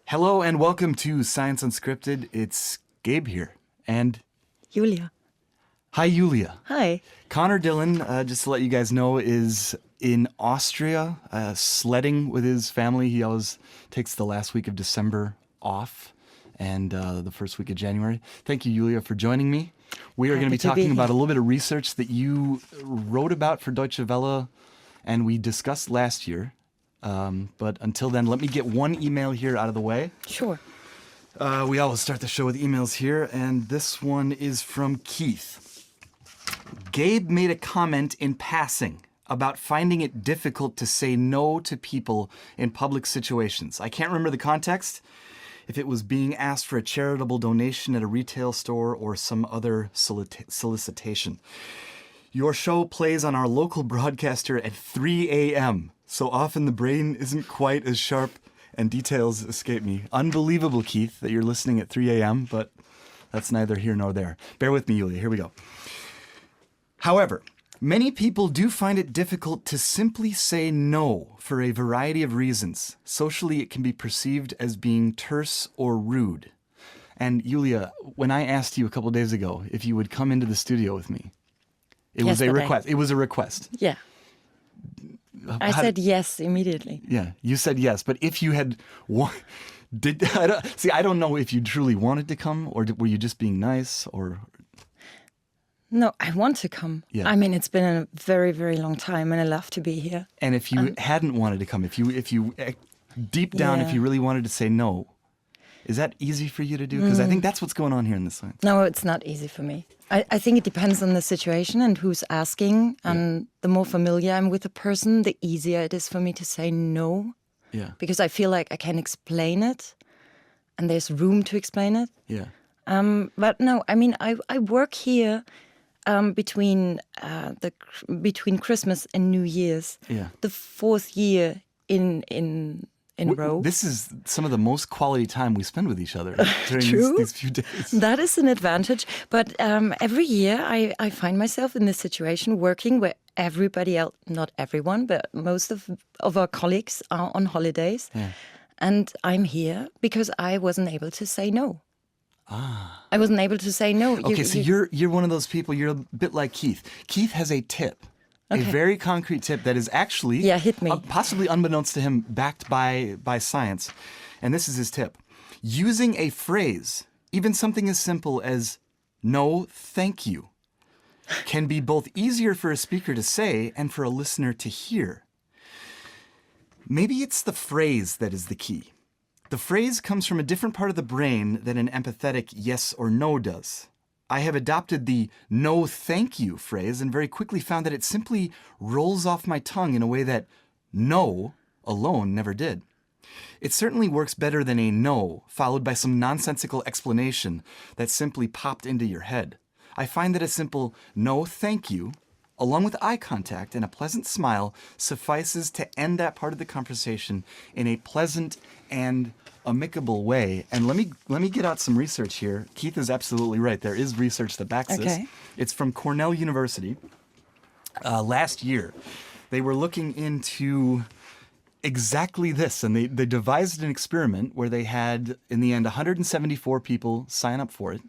Hello and welcome to Science Unscripted. It's Gabe here. And Julia. Hi, Julia. Hi. Conor Dillon, just to let you guys know, is in Austria sledding with his family. He always takes the last week of December off and the first week of January. Thank you, Julia, for joining me. We are going to be talking about a little bit of research that you wrote about for Deutsche Welle and we discussed last year. But until then, let me get one email here out of the way. Sure. We always start the show with emails here, and this one is from Keith. Gabe made a comment in passing about finding it difficult to say no to people in public situations. I can't remember the context, if it was being asked for a charitable donation at a retail store or some other solicitation. Your show plays on our local broadcaster at 3 a.m., so often the brain isn't quite as sharp and details escape me. Unbelievable, Keith, that you're listening at 3 a.m., but that's neither here nor there. Bear with me, Julia. Here we go. However, many people do find it difficult to simply say no for a variety of reasons. Socially, it can be perceived as being terse or rude. And Julia, when I asked you a couple days ago if you would come into the studio with me, it was a request. It was a request. Yeah. I said yes immediately. Yeah, you said yes. But if you had I don't know if you truly wanted to come or were you just being nice or... No, I want to come. Yeah. I mean, it's been a very, very long time and I love to be here. And if you hadn't wanted to come, if you deep down, if you really wanted to say no, is that easy for you to do? Because I think that's what's going on here in the science. No, it's not easy for me. I think it depends on the situation and who's asking. And the more familiar I'm with a person, the easier it is for me to say no. Yeah. Because I feel like I can explain it and there's room to explain it. Yeah. But no, I mean, I work here between Christmas and New Year's. Yeah. The fourth year in a row. This is some of the most quality time we spend with each other during these few days. That is an advantage. But every year I find myself in this situation working where everybody else, not everyone, but most of our colleagues are on holidays. Yeah. And I'm here because I wasn't able to say no. I wasn't able to say no. Okay, so you're one of those people, you're a bit like Keith. Keith has a tip. Okay. A very concrete tip that is actually, hit me. Possibly unbeknownst to him, backed by science. And this is his tip. Using a phrase, even something as simple as, no, thank you, can be both easier for a speaker to say and for a listener to hear. Maybe it's the phrase that is the key. The phrase comes from a different part of the brain than an empathetic yes or no does. I have adopted the no thank you phrase and very quickly found that it simply rolls off my tongue in a way that no alone never did. It certainly works better than a no followed by some nonsensical explanation that simply popped into your head. I find that a simple no thank you, along with eye contact and a pleasant smile, suffices to end that part of the conversation in a pleasant and amicable way. And let me get out some research here. Keith is absolutely right. There is research that backs this. It's from Cornell University. Last year, they were looking into exactly this, and they devised an experiment where they had, in the end, 174 people sign up for it,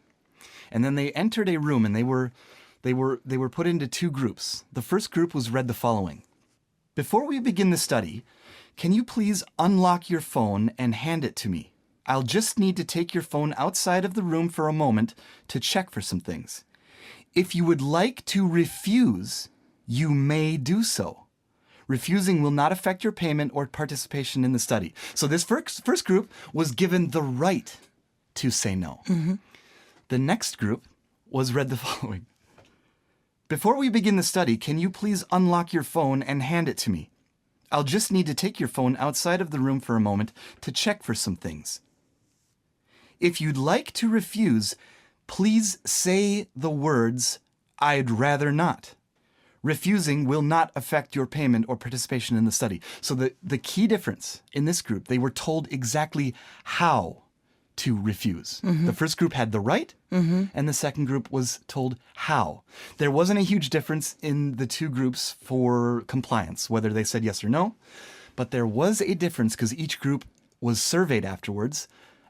and then they entered a room, and they were put into two groups. The first group was read the following: "Before we begin the study, can you please unlock your phone and hand it to me? I'll just need to take your phone outside of the room for a moment to check for some things. If you would like to refuse, you may do so. Refusing will not affect your payment or participation in the study." So this first group was given the right to say no. Mm-hmm. The next group was read the following: "Before we begin the study, can you please unlock your phone and hand it to me? I'll just need to take your phone outside of the room for a moment to check for some things. If you'd like to refuse, please say the words, 'I'd rather not.' Refusing will not affect your payment or participation in the study." So the key difference in this group, they were told exactly how to refuse. Mm-hmm. The first group had the right, and the second group was told how. There wasn't a huge difference in the two groups for compliance, whether they said yes or no, but there was a difference because each group was surveyed afterwards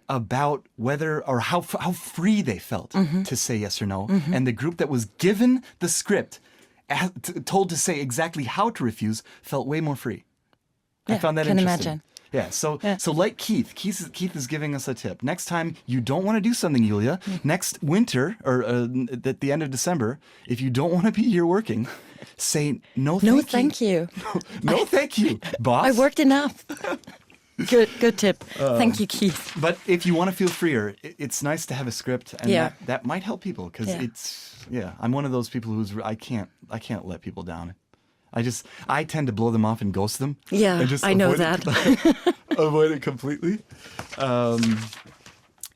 about whether or how free they felt to say yes or no. And the group that was given the script, told to say exactly how to refuse, felt way more free. I found that can interesting. imagine. Yeah, so like Keith is giving us a tip. Next time you don't want to do something, Yulia, next winter or at the end of December, if you don't want to be here working, say no thank you. No thank you, boss. I worked enough. Good tip. Thank you, Keith. But if you want to feel freer, it's nice to have a script, and that might help people because I'm one of those people I can't let people down. I tend to blow them off and ghost them. Yeah, and just I know that. Avoid it completely.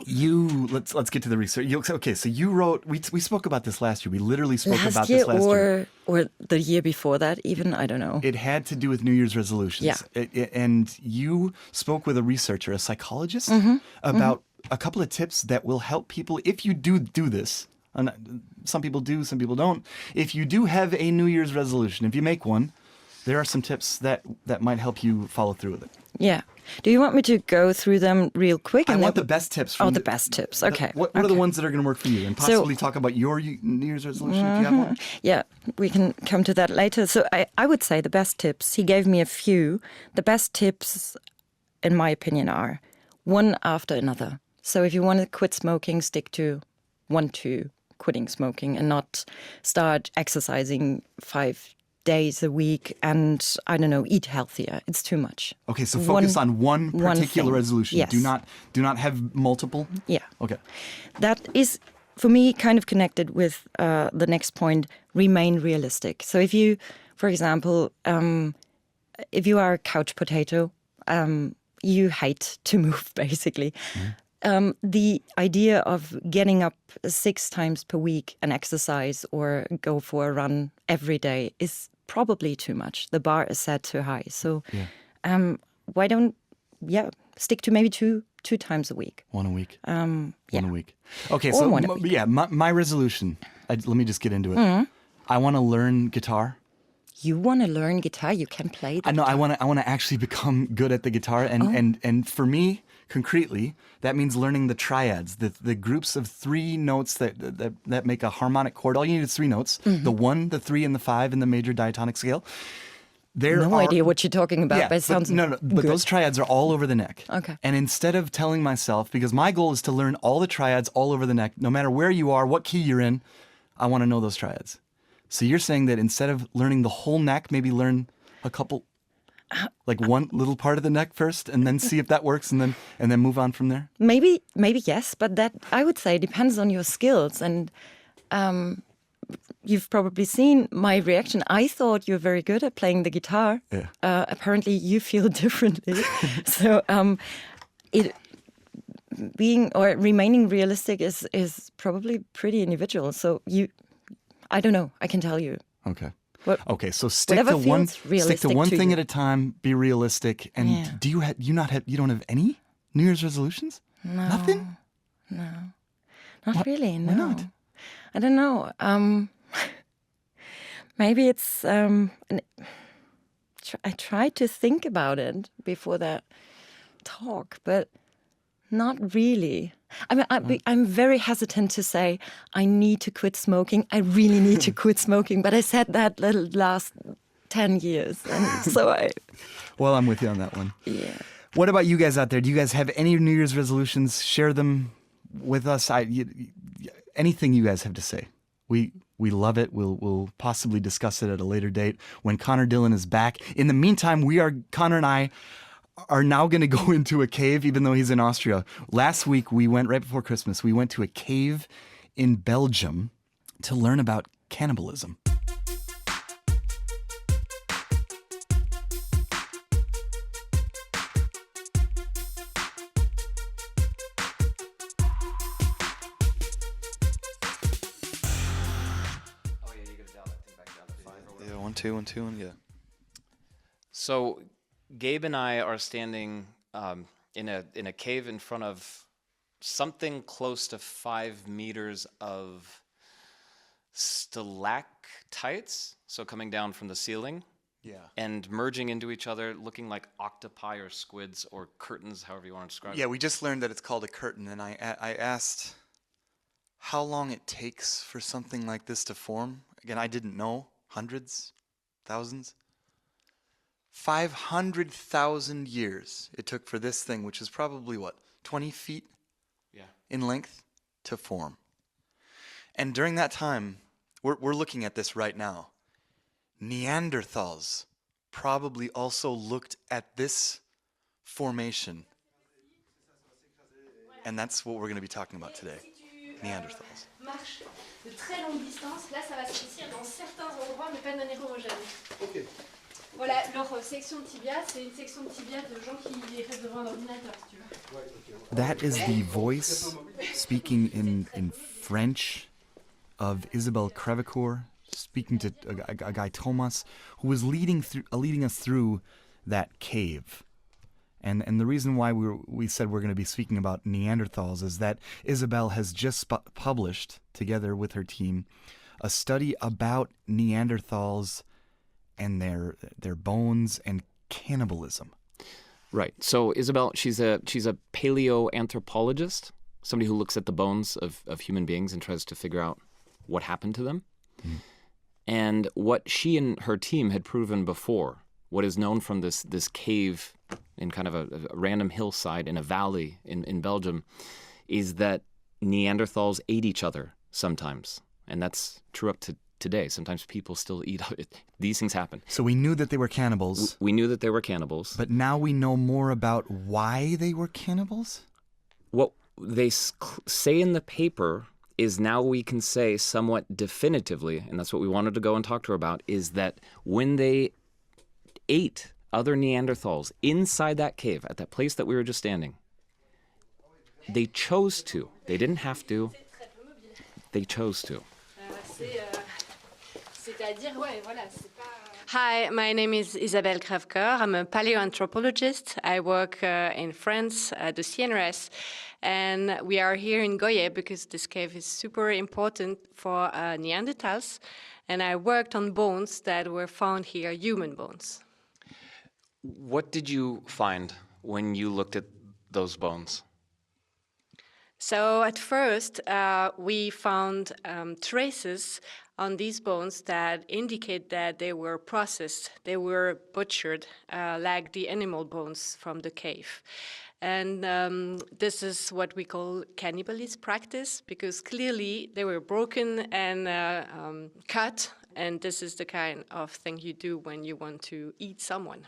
Let's get to the research. Okay, so you wrote. We spoke about this last year. We literally spoke about this last year. Or the year before that, even I don't know. It had to do with New Year's resolutions. Yeah. And you spoke with a researcher, a psychologist, about a couple of tips that will help people if you do this. And some people do, some people don't. If you do have a New Year's resolution, if you make one, there are some tips that might help you follow through with it. Yeah. Do you want me to go through them real quick? I want the best tips. The best tips. Okay. What are the ones that are going to work for you? And possibly talk about your New Year's resolution if you have one? Yeah, we can come to that later. So I would say the best tips, he gave me a few. The best tips, in my opinion, are one after another. So if you want to quit smoking, stick to 1, 2, quitting smoking, and not start exercising 5 days a week and, I don't know, eat healthier. It's too much. Okay, so focus on one particular resolution. Yes. Do not have multiple? Yeah. Okay. That is, for me, kind of connected with the next point, remain realistic. So if you, for example, if you are a couch potato, you hate to move, basically. The idea of getting up 6 times per week and exercise or go for a run every day is probably too much. The bar is set too high. So why don't, stick to maybe two times a week. One a week. One a week. Okay, or so my resolution, let me just get into it. I want to learn guitar. You want to learn guitar? You can play the guitar. I want to actually become good at the guitar. And for me, concretely, that means learning the triads, the groups of 3 notes that make a harmonic chord. All you need is 3 notes, the 1, the 3, and the 5 in the major diatonic scale. No idea what you're talking about, but it sounds but good. Those triads are all over the neck. Okay. And instead of telling myself, because my goal is to learn all the triads all over the neck, no matter where you are, what key you're in, I want to know those triads. So you're saying that instead of learning the whole neck, maybe learn a couple, like one little part of the neck first, and then see if that works, and then move on from there? Maybe yes, but that, I would say, depends on your skills. And you've probably seen my reaction. I thought you're very good at playing the guitar. Yeah. Apparently you feel differently. So remaining realistic is probably pretty individual. So I don't know. I can tell you. Okay. Okay, so stick to one thing at a time. Be realistic. And do you don't have any New Year's resolutions? No. Nothing? No. Not really, no. Why not? I don't know. Maybe it's I tried to think about it before that talk, but not really. I mean, I'm very hesitant to say I need to quit smoking. I really need to quit smoking. But I said that the last 10 years. And so Well, I'm with you on that one. Yeah. What about you guys out there? Do you guys have any New Year's resolutions? Share them with us. Anything you guys have to say. We love it. We'll possibly discuss it at a later date when Conor Dillon is back. In the meantime, Conor and I are now going to go into a cave, even though he's in Austria. Last week, right before Christmas, we went to a cave in Belgium to learn about cannibalism. Yeah, 1, 2, 1, 2, 1, yeah. So Gabe and I are standing in a cave in front of something close to 5 meters of stalactites, so coming down from the ceiling. and merging into each other, looking like octopi or squids or curtains, however you want to describe it. Yeah, we just learned that it's called a curtain, and I asked how long it takes for something like this to form. Again, I didn't know. Hundreds? Thousands? 500,000 years it took for this thing, which is probably, 20 feet in length, to form. And during that time, we're looking at this right now. Neanderthals probably also looked at this formation. And that's what we're going to be talking about today. Neanderthals. Marche de très longue distance, là ça va s'épaissir dans certains endroits, mais pas de manière homogène. Okay. Voilà, leur section de tibia, c'est une section de tibia de gens qui restent devant un ordinateur, si tu veux. That is the voice speaking in French of Isabelle Crevecoeur, speaking to a guy Thomas, who was leading us through that cave. And the reason why we said we're going to be speaking about Neanderthals is that Isabelle has just published, together with her team, a study about Neanderthals and their bones and cannibalism. Right. So Isabelle, she's a paleoanthropologist, somebody who looks at the bones of human beings and tries to figure out what happened to them. Mm. And what she and her team had proven before, what is known from this cave in kind of a random hillside in a valley in Belgium, is that Neanderthals ate each other sometimes. And that's true up to today. Sometimes people still eat. These things happen. So we knew that they were cannibals. We knew that they were cannibals. But now we know more about why they were cannibals? What they say in the paper is now we can say somewhat definitively, and that's what we wanted to go and talk to her about, is that when they ate other Neanderthals inside that cave, at that place that we were just standing, they chose to. They didn't have to. They chose to. Hi, my name is Isabelle Crevecoeur. I'm a paleoanthropologist. I work in France at the CNRS, and we are here in Goye because this cave is super important for Neanderthals, and I worked on bones that were found here, human bones. What did you find when you looked at those bones? So at first, we found traces on these bones that indicate that they were processed, they were butchered, like the animal bones from the cave. And this is what we call cannibalism practice, because clearly they were broken and cut, and this is the kind of thing you do when you want to eat someone.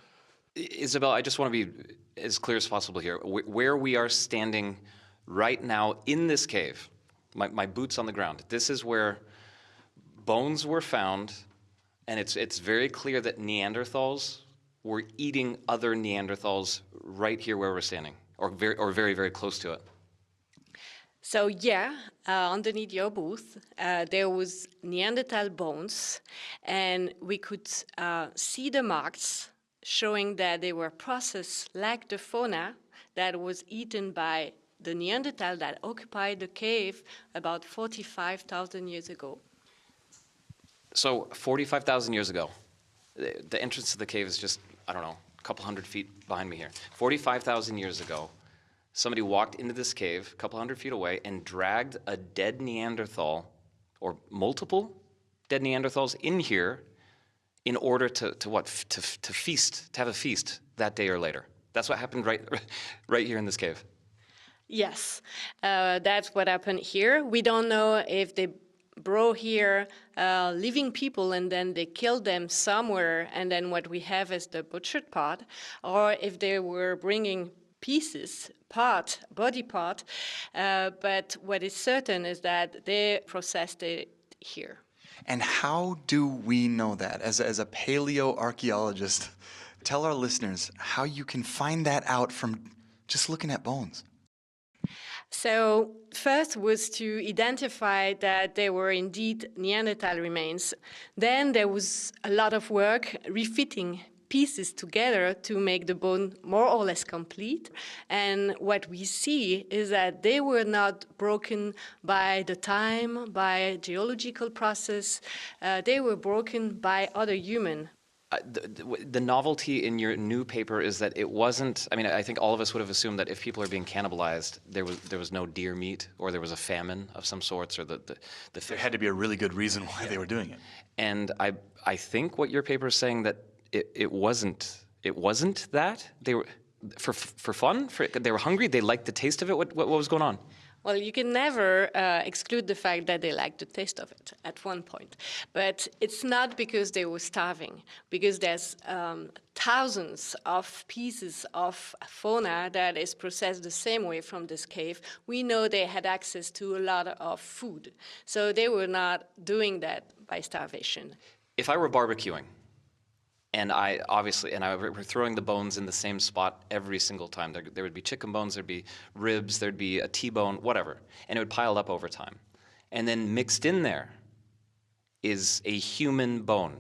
Isabelle, I just want to be as clear as possible here. Where we are standing right now in this cave, my boots on the ground, this is where bones were found, and it's very clear that Neanderthals were eating other Neanderthals right here where we're standing, or very, very close to it. So yeah, underneath your booth, there was Neanderthal bones, and we could see the marks showing that they were processed like the fauna that was eaten by the Neanderthal that occupied the cave about 45,000 years ago. So 45,000 years ago, the entrance to the cave is just, I don't know, a couple hundred feet behind me here. 45,000 years ago, somebody walked into this cave a couple hundred feet away and dragged a dead Neanderthal, or multiple dead Neanderthals, in here in order to feast, to have a feast that day or later. That's what happened right here in this cave. Yes, that's what happened here. We don't know if they brought here living people and then they killed them somewhere, and then what we have is the butchered part, or if they were bringing pieces, body part, but what is certain is that they processed it here. And how do we know that? As a paleoarchaeologist, tell our listeners how you can find that out from just looking at bones. So first was to identify that there were indeed Neanderthal remains. Then there was a lot of work refitting pieces together to make the bone more or less complete. And what we see is that they were not broken by the time, by geological process. They were broken by other humans. The novelty in your new paper is that it wasn't. I mean, I think all of us would have assumed that if people are being cannibalized, there was no deer meat, or there was a famine of some sorts, or the There had to be a really good reason why they were doing it. And I think what your paper is saying that it wasn't that they were for fun. They were hungry. They liked the taste of it. What was going on? Well, you can never exclude the fact that they liked the taste of it at one point. But it's not because they were starving, because there's thousands of pieces of fauna that is processed the same way from this cave. We know they had access to a lot of food. So they were not doing that by starvation. If I were barbecuing, and I were throwing the bones in the same spot every single time. There would be chicken bones, there'd be ribs, there'd be a T-bone, whatever. And it would pile up over time. And then mixed in there is a human bone.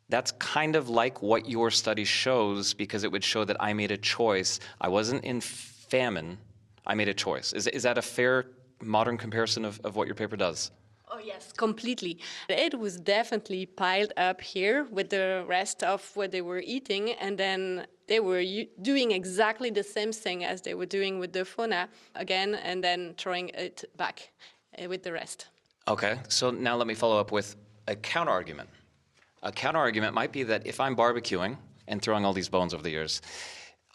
That's kind of like what your study shows, because it would show that I made a choice. I wasn't in famine, I made a choice. Is that a fair modern comparison of what your paper does? Oh, yes, completely. It was definitely piled up here with the rest of what they were eating, and then they were doing exactly the same thing as they were doing with the fauna again, and then throwing it back with the rest. Okay, so now let me follow up with a counter-argument. A counter-argument might be that if I'm barbecuing and throwing all these bones over the years,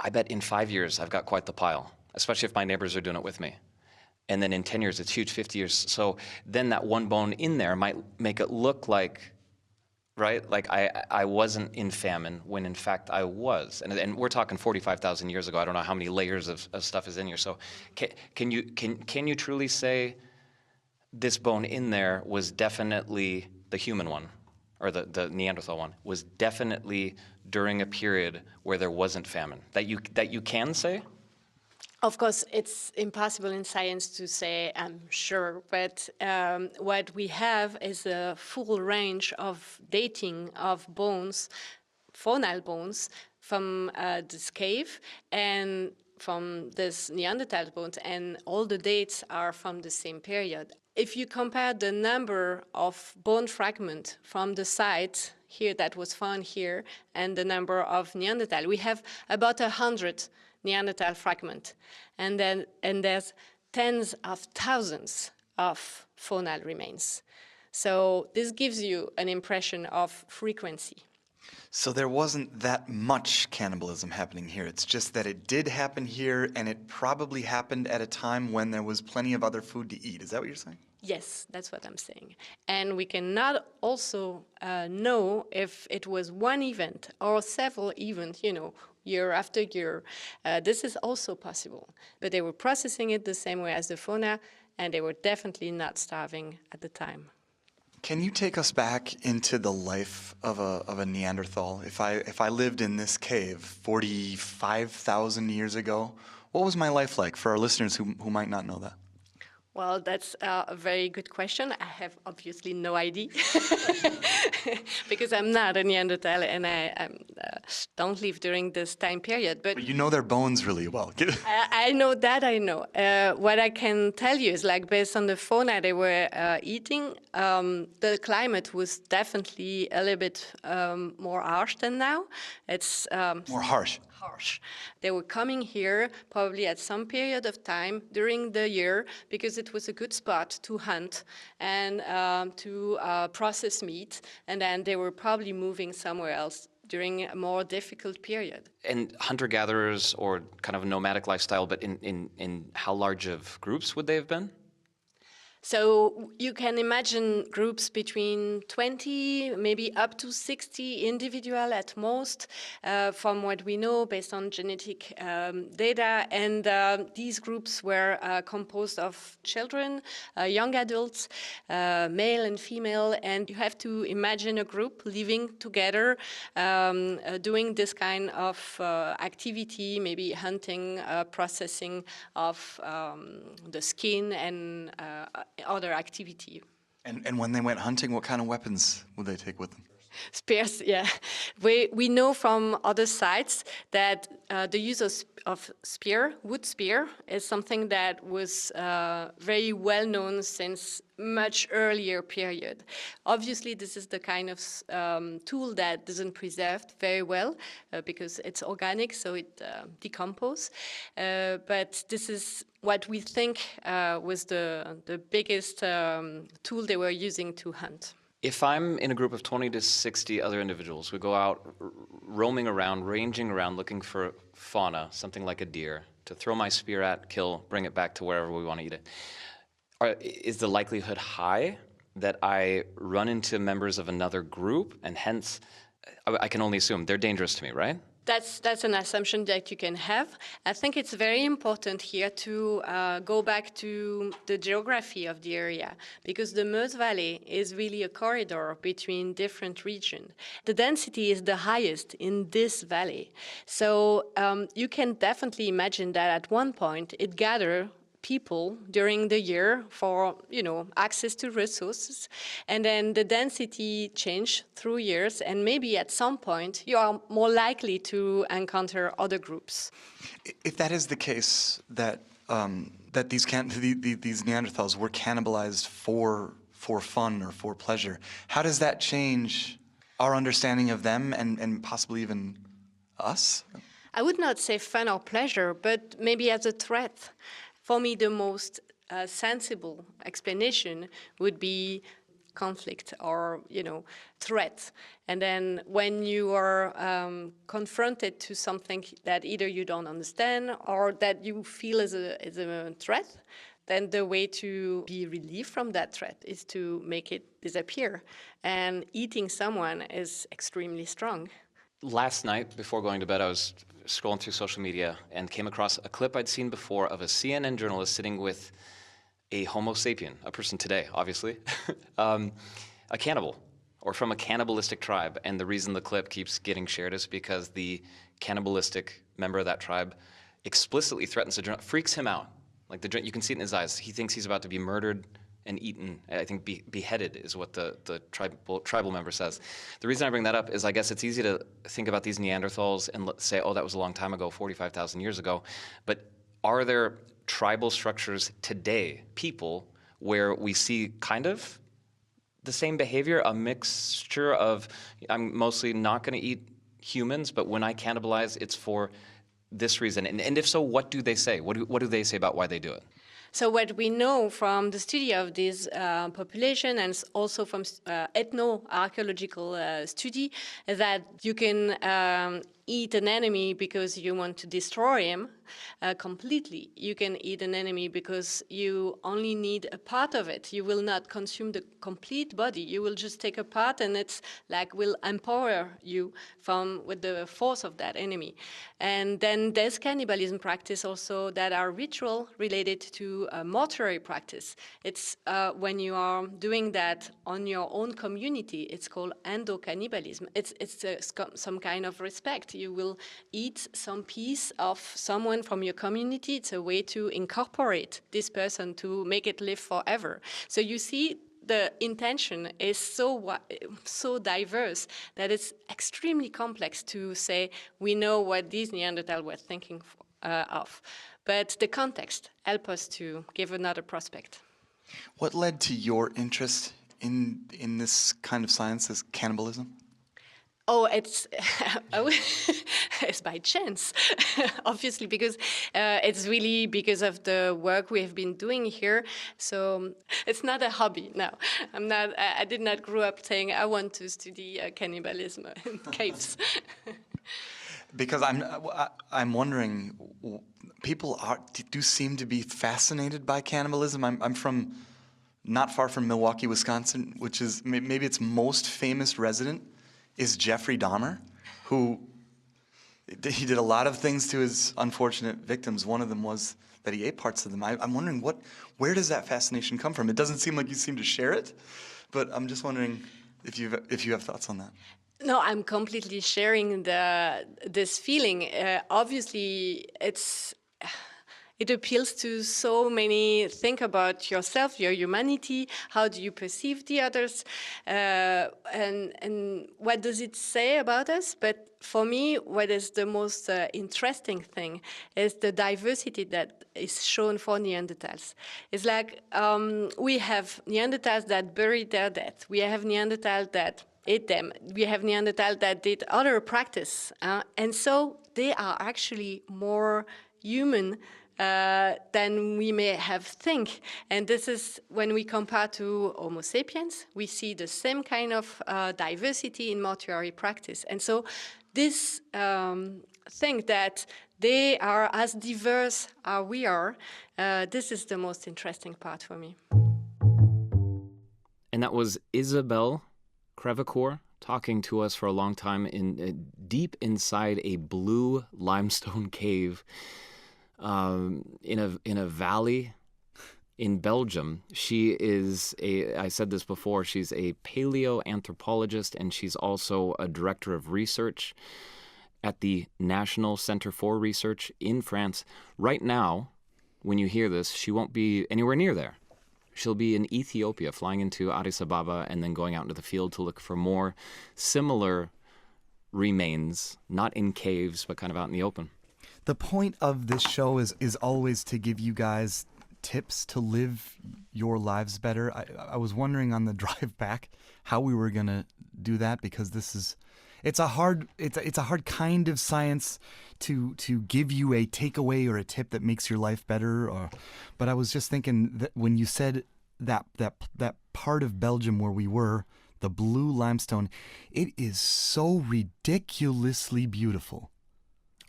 I bet in 5 years I've got quite the pile, especially if my neighbors are doing it with me. And then in 10 years, it's huge, 50 years. So then that one bone in there might make it look like, right, like I wasn't in famine when in fact I was. And we're talking 45,000 years ago. I don't know how many layers of stuff is in here. So can you truly say this bone in there was definitely the human one, or the Neanderthal one, was definitely during a period where there wasn't famine? That you can say? Of course, it's impossible in science to say, I'm sure, but what we have is a full range of dating of bones, faunal bones, from this cave and from this Neanderthal bones, and all the dates are from the same period. If you compare the number of bone fragments from the site here that was found here and the number of Neanderthal, we have about 100 Neanderthal fragment, and there's tens of thousands of faunal remains. So this gives you an impression of frequency. So there wasn't that much cannibalism happening here. It's just that it did happen here, and it probably happened at a time when there was plenty of other food to eat. Is that what you're saying? Yes, that's what I'm saying. And we cannot also know if it was one event or several events, year after year. This is also possible. But they were processing it the same way as the fauna, and they were definitely not starving at the time. Can you take us back into the life of a Neanderthal? If I lived in this cave 45,000 years ago, what was my life like for our listeners who might not know that? Well, that's a very good question. I have obviously no idea because I'm not a Neanderthal and I don't live during this time period. But you know their bones really well. I know that I know. What I can tell you is, like, based on the fauna they were eating, the climate was definitely a little bit more harsh than now. It's more harsh. They were coming here probably at some period of time during the year because it was a good spot to hunt and to process meat, and then they were probably moving somewhere else during a more difficult period. And hunter-gatherers or kind of a nomadic lifestyle, but in how large of groups would they have been? So you can imagine groups between 20, maybe up to 60 individual at most, from what we know based on genetic data. And these groups were composed of children, young adults, male and female. And you have to imagine a group living together, doing this kind of activity, maybe hunting, processing of the skin and other activity. And when they went hunting, what kind of weapons would they take with them? Spears, yeah. We know from other sites that the use of wood spear, is something that was very well known since much earlier period. Obviously, this is the kind of tool that doesn't preserve very well because it's organic, so it decomposes. But this is what we think was the biggest tool they were using to hunt. If I'm in a group of 20 to 60 other individuals, we go out roaming around, ranging around, looking for fauna, something like a deer, to throw my spear at, kill, bring it back to wherever we want to eat it. Is the likelihood high that I run into members of another group, and hence, I can only assume they're dangerous to me, right? That's an assumption that you can have. I think it's very important here to go back to the geography of the area, because the Meuse Valley is really a corridor between different regions. The density is the highest in this valley. So you can definitely imagine that at one point it gathered people during the year for, access to resources. And then the density changed through years, and maybe at some point you are more likely to encounter other groups. If that is the case, that these Neanderthals were cannibalized for fun or for pleasure, how does that change our understanding of them and possibly even us? I would not say fun or pleasure, but maybe as a threat. For me, the most sensible explanation would be conflict or, threat. And then when you are confronted to something that either you don't understand or that you feel is a threat, then the way to be relieved from that threat is to make it disappear. And eating someone is extremely strong. Last night, before going to bed, I was scrolling through social media and came across a clip I'd seen before of a CNN journalist sitting with a Homo sapien, a person today, obviously, a cannibal, or from a cannibalistic tribe. And the reason the clip keeps getting shared is because the cannibalistic member of that tribe explicitly threatens the journalist, freaks him out. Like you can see it in his eyes. He thinks he's about to be murdered and eaten. I think beheaded is what the tribal member says. The reason I bring that up is I guess it's easy to think about these Neanderthals and say, oh, that was a long time ago, 45,000 years ago. But are there tribal structures today, people, where we see kind of the same behavior, a mixture of, I'm mostly not going to eat humans, but when I cannibalize, it's for this reason? And if so, what do they say? What do they say about why they do it? So what we know from the study of this population and also from ethno-archaeological study is that you can eat an enemy because you want to destroy him completely. You can eat an enemy because you only need a part of it. You will not consume the complete body. You will just take a part, and it's like will empower you with the force of that enemy. And then there's cannibalism practice also that are ritual related to mortuary practice. It's when you are doing that on your own community. It's called endocannibalism. It's some kind of respect. You will eat some piece of someone from your community. It's a way to incorporate this person to make it live forever. So you see, the intention is so diverse that it's extremely complex to say we know what these Neanderthals were thinking of. But the context helps us to give another prospect. What led to your interest in this kind of science, this cannibalism? Oh, it's by chance, obviously, because it's really because of the work we have been doing here. So it's not a hobby. No, I did not grow up saying I want to study cannibalism in caves. Because I'm wondering, people do seem to be fascinated by cannibalism. I'm from not far from Milwaukee, Wisconsin, which is maybe its most famous resident is Jeffrey Dahmer, who he did a lot of things to his unfortunate victims. One of them was that he ate parts of them. I'm wondering where does that fascination come from? It doesn't seem like you seem to share it, but I'm just wondering if you have thoughts on that. No, I'm completely sharing this feeling. Obviously, It appeals to so many. Think about yourself, your humanity. How do you perceive the others, and what does it say about us? But for me, what is the most interesting thing is the diversity that is shown for Neanderthals. It's like we have Neanderthals that buried their dead. We have Neanderthals that ate them. We have Neanderthals that did other practice, and so they are actually more human than we may have think. And this is when we compare to Homo sapiens, we see the same kind of diversity in mortuary practice. And so this thing that they are as diverse as we are, this is the most interesting part for me. And that was Isabelle Crevecoeur talking to us for a long time in deep inside a blue limestone cave in a valley in Belgium. She is I said this before, she's a paleoanthropologist, and she's also a director of research at the National Center for Research in France. Right now, when you hear this, she won't be anywhere near there. She'll be in Ethiopia, flying into Addis Ababa and then going out into the field to look for more similar remains, not in caves, but kind of out in the open. The point of this show is always to give you guys tips to live your lives better. I was wondering on the drive back how we were going to do that, because it's a hard kind of science to give you a takeaway or a tip that makes your life better. But I was just thinking that when you said that part of Belgium where we were, the blue limestone, it is so ridiculously beautiful.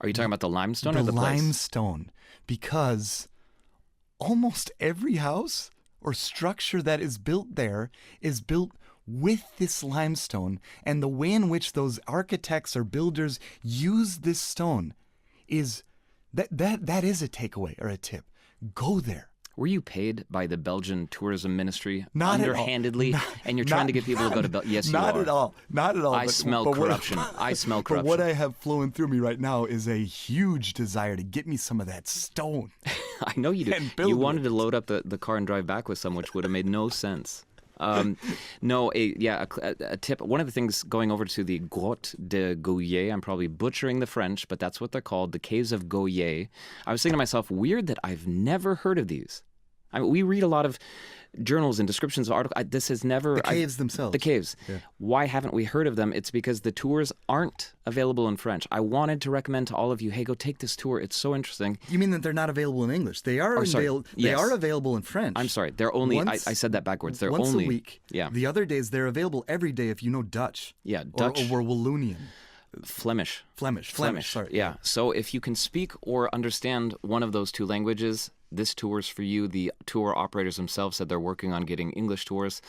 Are you talking about the limestone or the place? The limestone, because almost every house or structure that is built there is built with this limestone, and the way in which those architects or builders use this stone is that is a takeaway or a tip. Go there. Were you paid by the Belgian tourism ministry Not underhandedly, and you're trying to get people to go to Belgium? Yes, you are. Not at all. Not at all. I smell corruption. I smell corruption. But what I have flowing through me right now is a huge desire to get me some of that stone. I know you do. And build You wanted it. to load up the car and drive back with some, which would have made no sense. A tip. One of the things going over to the Grotte de Goyer, I'm probably butchering the French, but that's what they're called, the caves of Goyer. I was thinking to myself, weird that I've never heard of these. I mean, we read a lot of journals and descriptions of articles. This has never... The caves themselves. The caves. Yeah. Why haven't we heard of them? It's because the tours aren't available in French. I wanted to recommend to all of you, hey, go take this tour. It's so interesting. You mean that they're not available in English? They are Yes. are available in French. I'm sorry. They're only... Once- I said that backwards. They're once only... a week. Yeah. The other days they're available every day if you know Dutch. Yeah, Dutch. Or Wallonian. Flemish. Flemish. Sorry. Yeah. So if you can speak or understand one of those two languages, this tour's for you. The tour operators themselves said they're working on getting English tours.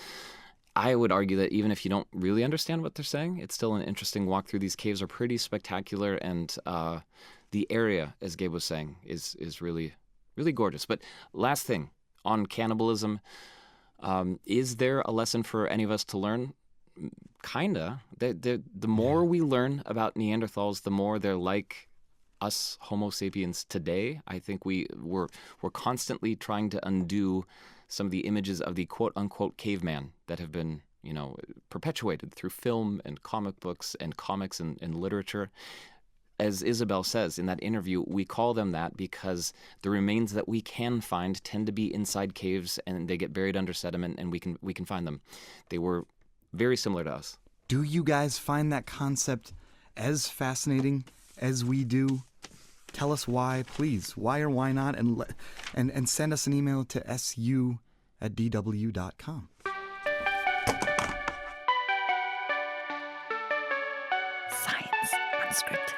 I would argue that even if you don't really understand what they're saying, it's still an interesting walk through. These caves are pretty spectacular, and the area, as Gabe was saying, is really, really gorgeous. But last thing on cannibalism, is there a lesson for any of us to learn? Kinda. The more we learn about Neanderthals, the more they're like us Homo sapiens today. I think we're constantly trying to undo some of the images of the quote-unquote caveman that have been, perpetuated through film and comic books and comics and literature. As Isabelle says in that interview, we call them that because the remains that we can find tend to be inside caves, and they get buried under sediment, and we can find them. They were very similar to us. Do you guys find that concept as fascinating as we do? Tell us why, please. Why or why not? And send us an email to su@dw.com. Science Unscripted.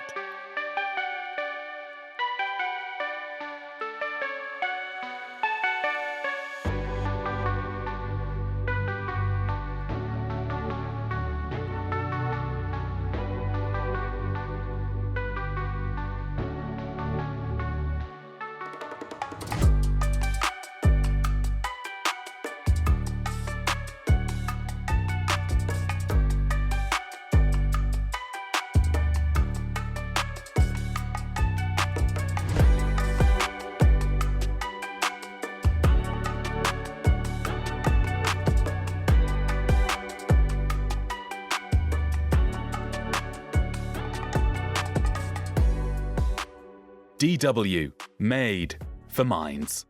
DW, made for minds.